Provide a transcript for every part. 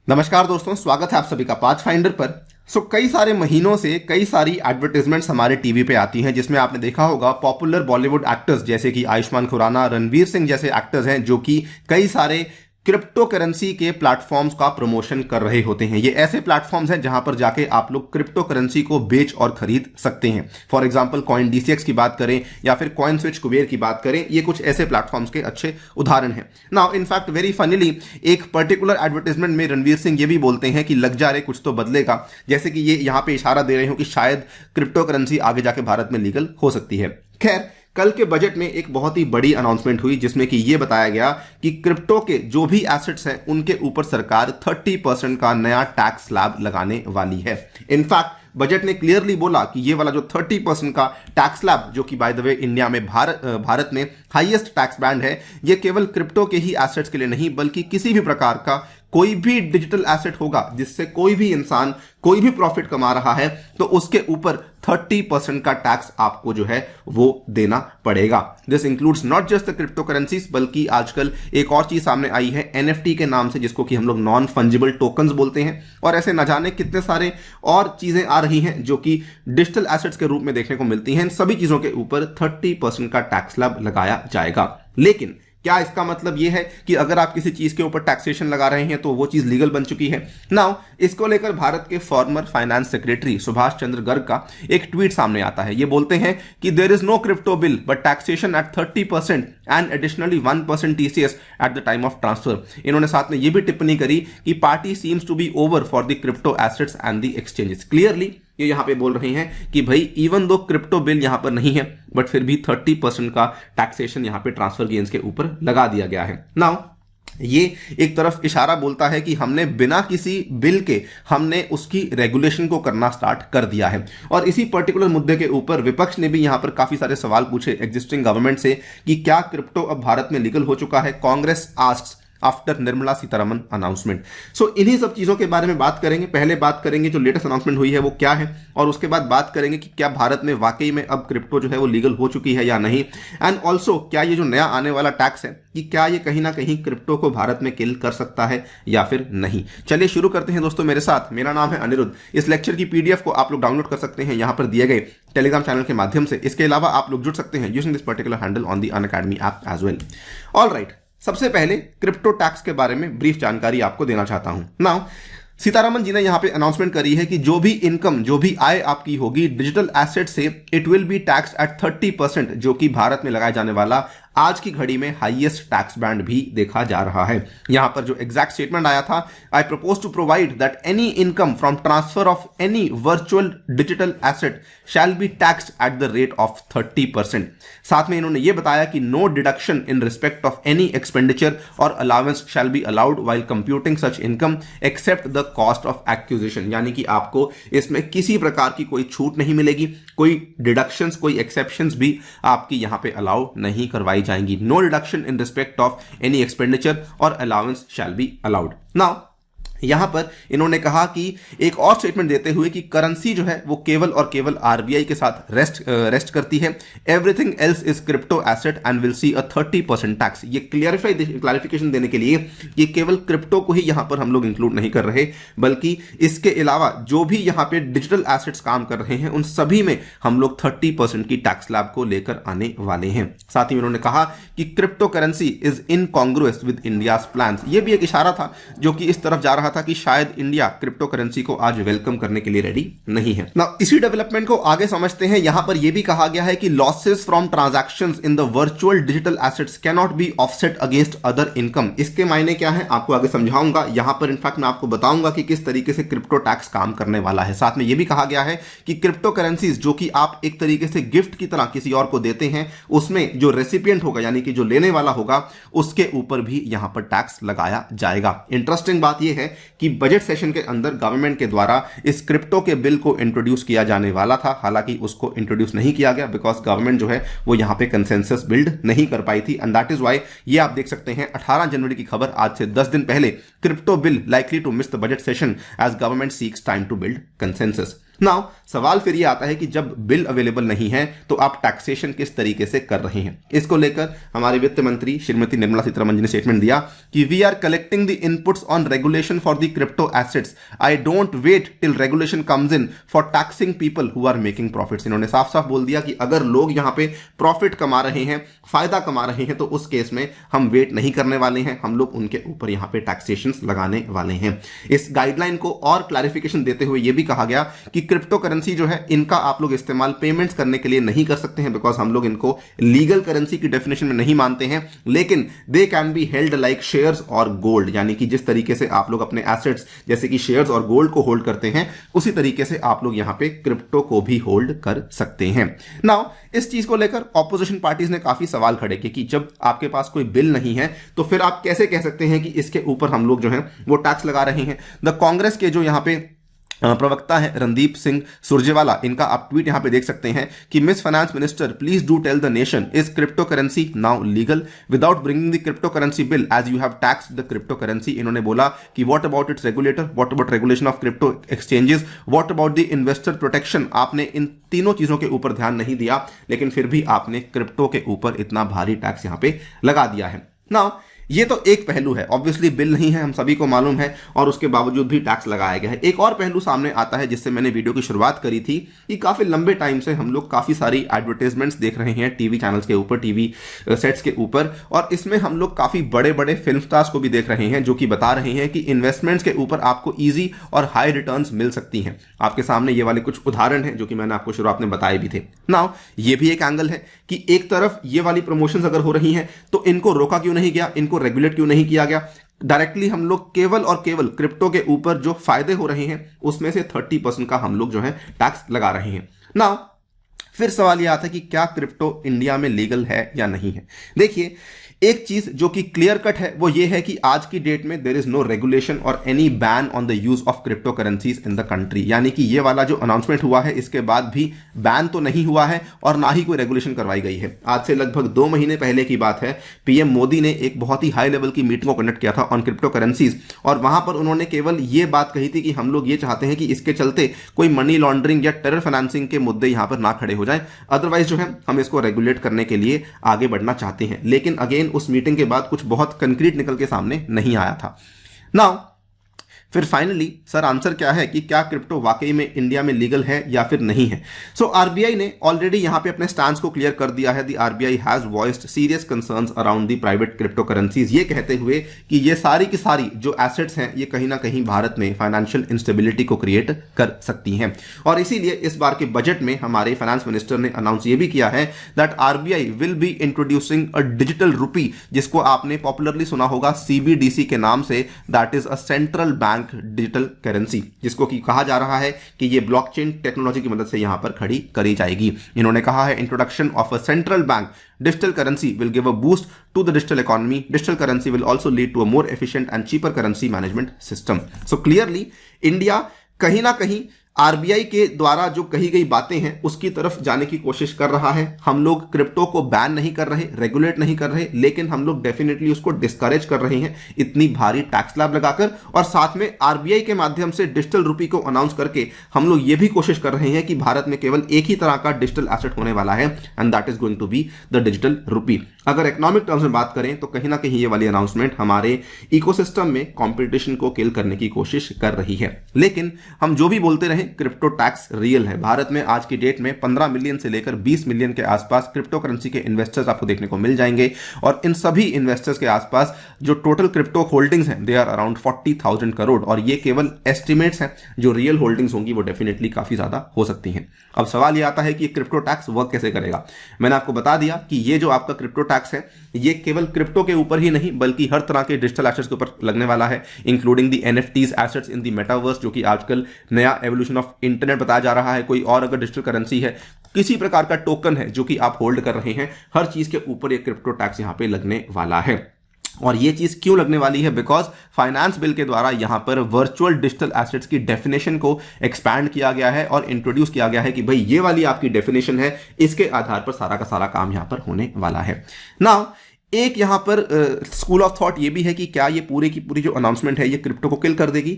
नमस्कार दोस्तों, स्वागत है आप सभी का पाथफाइंडर पर। कई सारे महीनों से कई सारी एडवर्टाइजमेंट्स हमारे टीवी पे आती हैं जिसमें आपने देखा होगा पॉपुलर बॉलीवुड एक्टर्स जैसे कि आयुष्मान खुराना, रणवीर सिंह जैसे एक्टर्स हैं जो कि कई सारे क्रिप्टो करेंसी के प्लेटफॉर्म्स का प्रमोशन कर रहे होते हैं। ये ऐसे प्लेटफॉर्म्स हैं जहां पर जाके आप लोग क्रिप्टो करेंसी को बेच और खरीद सकते हैं। फॉर एग्जांपल कॉइन डीसीएक्स की बात करें या फिर कॉइन स्विच कुबेर की बात करें, ये कुछ ऐसे प्लेटफॉर्म्स के अच्छे उदाहरण हैं। नाउ इनफैक्ट वेरी फनीली एक पर्टिकुलर एडवर्टाइजमेंट में रणवीर सिंह ये भी बोलते हैं कि लग जा रहे कुछ तो बदलेगा, जैसे कि ये यहां पर इशारा दे रहे हो कि शायद क्रिप्टो करेंसी आगे जाके भारत में लीगल हो सकती है। खैर, कल के बजट में एक बहुत ही बड़ी अनाउंसमेंट हुई जिसमें कि यह बताया गया कि क्रिप्टो के जो भी एसेट्स हैं उनके ऊपर सरकार 30% का नया टैक्स स्लैब लगाने वाली है। इनफैक्ट बजट ने क्लियरली बोला कि ये वाला जो 30% का टैक्स स्लैब, जो कि बाय द वे इंडिया में भारत में हाईएस्ट टैक्स बैंड है, ये केवल क्रिप्टो के ही एसेट्स के लिए नहीं बल्कि किसी भी प्रकार का कोई भी डिजिटल एसेट होगा जिससे कोई भी इंसान कोई भी प्रॉफिट कमा रहा है तो उसके ऊपर 30% का टैक्स आपको जो है वो देना पड़ेगा। This includes not just the crypto currencies, बल्कि आजकल एक और चीज सामने आई है एनएफटी के नाम से, जिसको कि हम लोग नॉन फंजिबल टोकन्स बोलते हैं, और ऐसे न जाने कितने सारे और चीजें आ रही हैं जो कि डिजिटल एसेट्स के रूप में देखने को मिलती हैं। इन सभी चीजों के ऊपर 30% का टैक्स स्लैब लगाया जाएगा। लेकिन क्या इसका मतलब यह है कि अगर आप किसी चीज के ऊपर टैक्सेशन लगा रहे हैं तो वो चीज लीगल बन चुकी है? नाउ इसको लेकर भारत के former finance secretary Subhash Chandra Garg का एक ट्वीट सामने आता है। ये बोलते हैं कि there is no crypto bill but taxation at 30% and additionally 1% TCS at the time of transfer. इन्होंने साथ में यह भी टिप्पणी करी कि party seems to be over for the crypto assets and the exchanges. Clearly ये यहां पे बोल रहे हैं कि भाई इवन दो क्रिप्टो बिल यहां पर नहीं है बट फिर भी 30% का टैक्सेशन यहां पे ट्रांसफर गेन्स के ऊपर लगा दिया गया है। नाउ ये एक तरफ इशारा बोलता है कि हमने बिना किसी बिल के हमने उसकी रेगुलेशन को करना स्टार्ट कर दिया है। और इसी पर्टिकुलर मुद्दे के ऊपर विपक्ष ने भी यहां पर काफी सारे सवाल पूछे एग्जिस्टिंग गवर्नमेंट से कि क्या क्रिप्टो अब भारत में लीगल हो चुका है। Congress asks after Nirmala Sitharaman announcement. इन्हीं सब चीजों के बारे में बात करेंगे। पहले बात करेंगे जो लेटेस्ट अनाउंसमेंट हुई है वो क्या है, और उसके बाद बात करेंगे कि क्या भारत में वाकई में अब क्रिप्टो जो है वो लीगल हो चुकी है या नहीं, एंड ऑल्सो क्या ये जो नया आने वाला टैक्स है कि क्या ये कहीं ना कहीं क्रिप्टो को भारत में किल कर सकता है या फिर नहीं। चलिए शुरू करते हैं दोस्तों मेरे साथ। मेरा नाम है अनिरुद्ध। इस लेक्चर की पीडीएफ को आप लोग डाउनलोड कर सकते हैं यहां पर दिए गए टेलीग्राम चैनल के माध्यम से। इसके अलावा आप लोग जुड़ सकते हैं using this particular handle on the Unacademy app as well. Alright, सबसे पहले क्रिप्टो टैक्स के बारे में ब्रीफ जानकारी आपको देना चाहता हूं। नाउ सीतारमन जी ने यहां पे अनाउंसमेंट करी है कि जो भी इनकम, जो भी आय आपकी होगी डिजिटल एसेट से, it will be tax at 30%, जो कि भारत में लगाया जाने वाला आज की घड़ी में हाईएस्ट टैक्स बैंड भी देखा जा रहा है। यहां पर जो एग्जैक्ट स्टेटमेंट आया था, I propose to provide that any income from transfer of any virtual digital asset shall be taxed at the rate of 30%। साथ में इन्होंने यह बताया कि no deduction in respect of any expenditure और allowance shall be allowed while computing such income except the cost of acquisition. यानी कि आपको इसमें किसी प्रकार की कोई छूट नहीं मिलेगी, कोई डिडक्शंस, कोई एक्सेप्शंस भी आपकी यहां पे अलाउ नहीं करवाई जाएंगी। No reduction in respect of any expenditure और allowance shall be allowed. Now यहां पर इन्होंने कहा कि एक और स्टेटमेंट देते हुए कि करेंसी जो है वो केवल और केवल आरबीआई के साथ रेस्ट करती है। Everything else is crypto asset and will see a 30% tax. ये क्लैरिफिकेशन देने के लिए कि केवल क्रिप्टो को ही यहां पर हम लोग इंक्लूड नहीं कर रहे, बल्कि इसके अलावा जो भी यहां पे डिजिटल एसेट्स काम कर रहे हैं उन सभी में हम लोग 30% की टैक्स स्लैब को लेकर आने वाले हैं। साथ ही उन्होंने कहा कि crypto currency is incongruous with India's plans. ये भी एक इशारा था जो कि इस तरफ जा रहा था कि शायद इंडिया क्रिप्टो करेंसी को आज वेलकम करने के लिए रेडी नहीं है। ना इसी डेवलपमेंट को आगे समझते हैं। यहां पर यह भी कहा गया है कि losses from transactions in the virtual digital assets can not be offset against other income. इसके मायने क्या है आपको आगे समझाऊंगा। यहां पर इनफैक्ट मैं आपको बताऊंगा कि किस तरीके से क्रिप्टो टैक्स काम करने वाला है। साथ में यह भी कहा गया है कि क्रिप्टो करेंसीज जो कि आप एक तरीके से गिफ्ट की तरह किसी और को देते हैं, उसमें जो रेसिपिएंट होगा यानी कि जो लेने वाला होगा उसके ऊपर भी यहां पर टैक्स लगाया जाएगा। इंटरेस्टिंग बात यह है कि बजट सेशन के अंदर गवर्नमेंट के द्वारा इस क्रिप्टो के बिल को इंट्रोड्यूस किया जाने वाला था, हालांकि उसको इंट्रोड्यूस नहीं किया गया बिकॉज गवर्नमेंट जो है वो यहां पे कंसेंसस बिल्ड नहीं कर पाई थी। एंड दैट इज व्हाई ये आप देख सकते हैं 18 जनवरी की खबर, आज से 10 दिन पहले, crypto bill likely to miss the budget session as government seeks time to build consensus. Now सवाल फिर ये आता है कि जब बिल अवेलेबल नहीं है तो आप टैक्सेशन किस तरीके से कर रहे हैं। इसको लेकर हमारे वित्त मंत्री श्रीमती निर्मला सीतारमण जी ने स्टेटमेंट दिया कि we are collecting the inputs on regulation for the crypto assets, I don't wait till regulation comes in for taxing people who are making profits. इन्होंने साफ साफ बोल दिया कि अगर लोग यहां पे प्रॉफिट कमा रहे हैं, फायदा कमा रहे हैं, तो उस केस में हम वेट नहीं करने वाले हैं, हम लोग उनके ऊपर यहां पे टैक्सेशन लगाने वाले हैं। इस गाइडलाइन को और क्लैरिफिकेशन देते हुए यह भी कहा गया कि क्रिप्टो करेंसी जो है इनका आप लोग इस्तेमाल पेमेंट्स करने के लिए नहीं कर सकते हैं, बिकॉज हम लोग इनको लीगल करेंसी की डेफिनेशन में नहीं मानते हैं, लेकिन they can be held like shares और गोल्ड, यानी कि जिस तरीके से आप लोग अपने एसेट्स जैसे कि शेयर्स और गोल्ड को होल्ड करते हैं उसी तरीके से आप लोग यहां पे क्रिप्टो को भी होल्ड कर सकते हैं। नाउ इस चीज को लेकर ऑपोजिशन पार्टीज ने काफी सवाल खड़े किए कि जब आपके पास कोई बिल नहीं है तो फिर आप कैसे कह सकते हैं कि इसके ऊपर हम लोग जो है वो टैक्स लगा रहे हैं। द कांग्रेस के जो यहां पे प्रवक्ता है रणदीप सिंह सुरजेवाला, इनका आप ट्वीट यहां पे देख सकते हैं कि miss finance minister please do tell the nation is crypto currency now legal without bringing the crypto currency bill as you have taxed the crypto currency. इन्होंने बोला कि what about its regulator, what about regulation of crypto exchanges, what about the investor protection. आपने इन तीनों चीजों के ऊपर ध्यान नहीं दिया, लेकिन फिर भी आपने क्रिप्टो के ऊपर इतना भारी टैक्स यहां पे लगा दिया है। नाउ ये तो एक पहलू है, ऑब्वियसली बिल नहीं है, हम सभी को मालूम है, और उसके बावजूद भी टैक्स लगाया गया है। एक और पहलू सामने आता है जिससे मैंने वीडियो की शुरुआत करी थी कि काफी लंबे टाइम से हम लोग काफी सारी एडवर्टाइजमेंट्स देख रहे हैं टीवी चैनल्स के ऊपर, टीवी सेट्स के ऊपर, और इसमें हम लोग काफी बड़े बड़े फिल्म स्टार्स को भी देख रहे हैं जो कि बता रहे हैं कि इन्वेस्टमेंट्स के ऊपर आपको ईजी और हाई रिटर्न्स मिल सकती हैं। आपके सामने ये वाले कुछ उदाहरण हैं जो कि मैंने आपको शुरुआत में बताए भी थे। नाउ ये भी एक एंगल है कि एक तरफ ये वाली प्रमोशंस अगर हो रही हैं तो इनको रोका क्यों नहीं गया, इनको रेगुलेट क्यों नहीं किया गया। डायरेक्टली हम लोग केवल और केवल क्रिप्टो के ऊपर जो फायदे हो रहे हैं उसमें से 30% का हम लोग जो है टैक्स लगा रहे हैं। नाउ फिर सवाल यह आता है कि क्या क्रिप्टो इंडिया में लीगल है या नहीं है। देखिए एक चीज जो कि क्लियर कट है वो ये है कि आज की डेट में देयर इज नो रेगुलेशन और any ban on the use of crypto currencies in the country. यानी कि ये वाला जो अनाउंसमेंट हुआ है इसके बाद भी बैन तो नहीं हुआ है और ना ही कोई रेगुलेशन करवाई गई है। आज से लगभग 2 महीने पहले की बात है, पीएम मोदी ने एक बहुत ही हाई लेवल की मीटिंग को कंडक्ट किया था ऑन क्रिप्टो करेंसीज, और वहां पर उन्होंने केवल ये बात कही थी कि हम लोग ये चाहते हैं कि इसके चलते कोई मनी लॉन्ड्रिंग या टेरर फाइनेंसिंग के मुद्दे यहां पर ना खड़े हो जाए, अदरवाइज जो है हम इसको रेगुलेट करने के लिए आगे बढ़ना चाहते हैं। लेकिन अगेन उस मीटिंग के बाद कुछ बहुत कंक्रीट निकल के सामने नहीं आया था। नाउ फिर फाइनली सर आंसर क्या है कि क्या क्रिप्टो वाकई में इंडिया में लीगल है या फिर नहीं है। सो आरबीआई ने ऑलरेडी यहां पे अपने स्टैंड को क्लियर कर दिया है। The RBI has voiced serious concerns around the private crypto currencies, ये कहते हुए कि ये सारी की सारी जो एसेट्स हैं ये कहीं ना कहीं भारत में फाइनेंशियल इंस्टेबिलिटी को क्रिएट कर सकती हैं। और इसीलिए इस बार के बजट में हमारे फाइनेंस मिनिस्टर ने अनाउंस ये भी किया है that RBI will be introducing a digital rupee, जिसको आपने पॉपुलरली सुना होगा सीबीडीसी के नाम से, that is a central bank digital currency, जिसको कि कहा जा रहा है कि ये ब्लॉकचेन टेक्नोलॉजी की मदद से यहां पर खड़ी करी जाएगी। इन्होंने कहा है introduction of a central bank digital currency will give a boost to the digital economy. Digital currency will also lead to a more efficient and cheaper currency management system. So clearly India कहीं ना कहीं RBI के द्वारा जो कही गई बातें हैं उसकी तरफ जाने की कोशिश कर रहा है। हम लोग क्रिप्टो को बैन नहीं कर रहे, रेगुलेट नहीं कर रहे, लेकिन हम लोग डेफिनेटली उसको डिस्करेज कर रहे हैं इतनी भारी टैक्स स्लैब लगाकर, और साथ में आरबीआई के माध्यम से डिजिटल रुपी को अनाउंस करके हम लोग ये भी कोशिश कर रहे हैं कि भारत में केवल एक ही तरह का डिजिटल एसेट होने वाला है, and that is going to be the digital rupee. अगर इकोनॉमिक टर्म्स में बात करें तो कहीं ना कहीं ये वाली अनाउंसमेंट हमारे इकोसिस्टम में कंपटीशन को किल करने की कोशिश कर रही है। लेकिन हम जो भी बोलते रहे, क्रिप्टो टैक्स रियल है। भारत में आज की डेट में 15 मिलियन से लेकर 20 मिलियन के आसपास क्रिप्टो करेंसी के इन्वेस्टर्स आपको देखने को मिल जाएंगे, और इन सभी इन्वेस्टर्स के आसपास जो टोटल क्रिप्टो होल्डिंग्स हैं दे आर अराउंड 40,000 करोड़, और ये केवल एस्टिमेट्स हैं। जो रियल होल्डिंग्स होंगी वो डेफिनेटली काफी ज्यादा हो सकती हैं। अब सवाल ये आता है कि क्रिप्टो टैक्स वर्क कैसे करेगा। मैंने आपको बता दिया कि ये जो आपका क्रिप्टो टैक्स है ये केवल क्रिप्टो के ऊपर ही नहीं बल्कि हर तरह के डिजिटल एसेट्स के ऊपर लगने वाला है, including the NFTs assets in the metaverse, जो कि आजकल नया एवोल्यूशन ऑफ इंटरनेट बताया जा रहा है। कोई और अगर डिजिटल करेंसी है, किसी प्रकार का टोकन है जो कि आप होल्ड कर रहे हैं, हर चीज के ऊपर ये क्रिप्टो टैक्स यहां पे लगने वाला है। और ये चीज क्यों लगने वाली है? बिकॉज फाइनेंस बिल के द्वारा यहां पर वर्चुअल डिजिटल एसेट्स की डेफिनेशन को एक्सपैंड किया गया है और इंट्रोड्यूस किया गया है कि भाई ये वाली आपकी डेफिनेशन है, इसके आधार पर सारा का सारा काम यहां पर होने वाला है। नाउ एक यहाँ पर स्कूल ऑफ थॉट ये भी है कि क्या ये पूरी की पूरी जो अनाउंसमेंट है ये क्रिप्टो को किल कर देगी।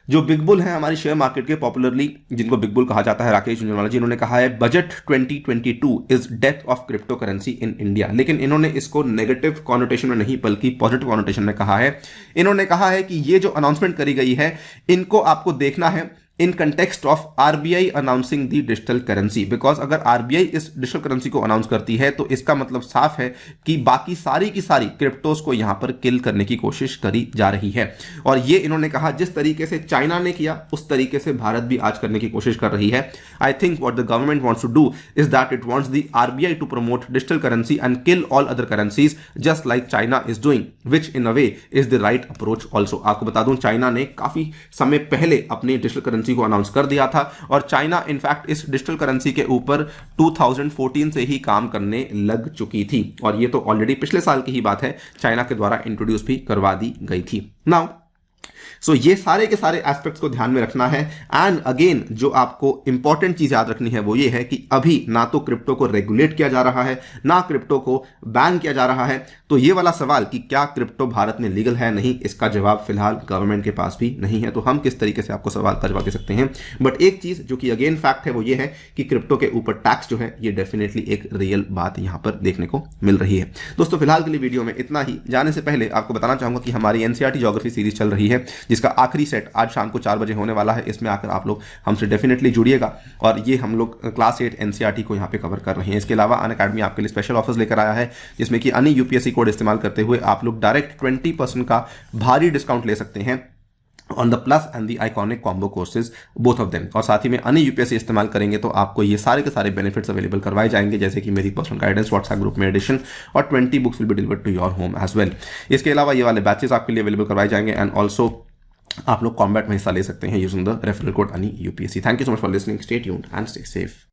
जो बिग बुल है हमारी शेयर मार्केट के, पॉपुलरली जिनको बिग बुल कहा जाता है, राकेश झुंझुनवाला जी, इन्होंने कहा है budget 2022 is death of crypto currency in India. लेकिन इन्होंने इसको नेगेटिव कॉनोटेशन में नहीं बल्कि पॉजिटिव कॉनोटेशन में कहा है। इन्होंने कहा है कि ये जो अनाउंसमेंट करी गई है इनको आपको देखना है in context of RBI announcing the digital currency, because अगर आरबीआई इस डिजिटल करेंसी को अनाउंस करती है तो इसका मतलब साफ है कि बाकी सारी की सारी क्रिप्टोस को यहां पर किल करने की कोशिश करी जा रही है। और ये इन्होंने कहा जिस तरीके से चाइना ने किया उस तरीके से भारत भी आज करने की कोशिश कर रही है। I think what the government wants to do is that it wants the RBI to promote digital currency and kill all other currencies just like China is doing, which in a way is the right approach also. आपको बता दूं China ने काफी समय पहले अपनी digital currency को announce कर दिया था और चाइना इनफैक्ट इस डिजिटल करेंसी के ऊपर 2014 से ही काम करने लग चुकी थी और ये तो ऑलरेडी पिछले साल की ही बात है, चाइना के द्वारा इंट्रोड्यूस भी करवा दी गई थी। नाउ सो ये सारे के सारे एस्पेक्ट्स को ध्यान में रखना है। एंड अगेन जो आपको इंपॉर्टेंट चीज याद रखनी है वो ये है कि अभी ना तो क्रिप्टो को रेगुलेट किया जा रहा है ना क्रिप्टो को बैन किया जा रहा है। तो ये वाला सवाल कि क्या क्रिप्टो भारत में लीगल है नहीं, इसका जवाब फिलहाल गवर्नमेंट के पास भी नहीं है। तो हम किस तरीके से आपको सवाल का जवाब दे सकते हैं। बट एक चीज जो कि अगेन फैक्ट है वो ये है कि क्रिप्टो के ऊपर टैक्स जो है ये डेफिनेटली एक रियल बात यहां पर देखने को मिल रही है। दोस्तों फिलहाल के लिए वीडियो में इतना ही। जाने से पहले आपको बताना चाहूंगा कि हमारी एनसीईआरटी ज्योग्राफी सीरीज चल रही है जिसका आखिरी सेट आज शाम को 4 बजे होने वाला है। इसमें आकर आप लोग हमसे डेफिनेटली जुड़िएगा और ये हम लोग क्लास 8 एनसीईआरटी को यहाँ पे कवर कर रहे हैं। इसके अलावा अनअकैडमी आपके लिए स्पेशल ऑफर्स लेकर आया है जिसमें कि अन्य यूपीएससी कोड इस्तेमाल करते हुए आप लोग डायरेक्ट 20% का भारी डिस्काउंट ले सकते हैं on the plus and the iconic combo courses both of them. और साथ ही में अन्य यूपीएससी इस्तेमाल करेंगे तो आपको ये सारे के सारे बेनिफिट्स अवेलेबल करवाए जाएंगे जैसे कि मेरी पर्सनल गाइडेंस, व्हाट्सएप ग्रुप में एडिशन और 20 books will be delivered to your home as well. इसके अलावा ये वाले बैचेस आपके लिए अवेलेबल करवाए जाएंगे एंड ऑल्सो आप लोग कॉम्बैट में हिस्सा ले सकते हैं using the referral code ANI UPSC। Thank you so much for listening, stay tuned and stay safe.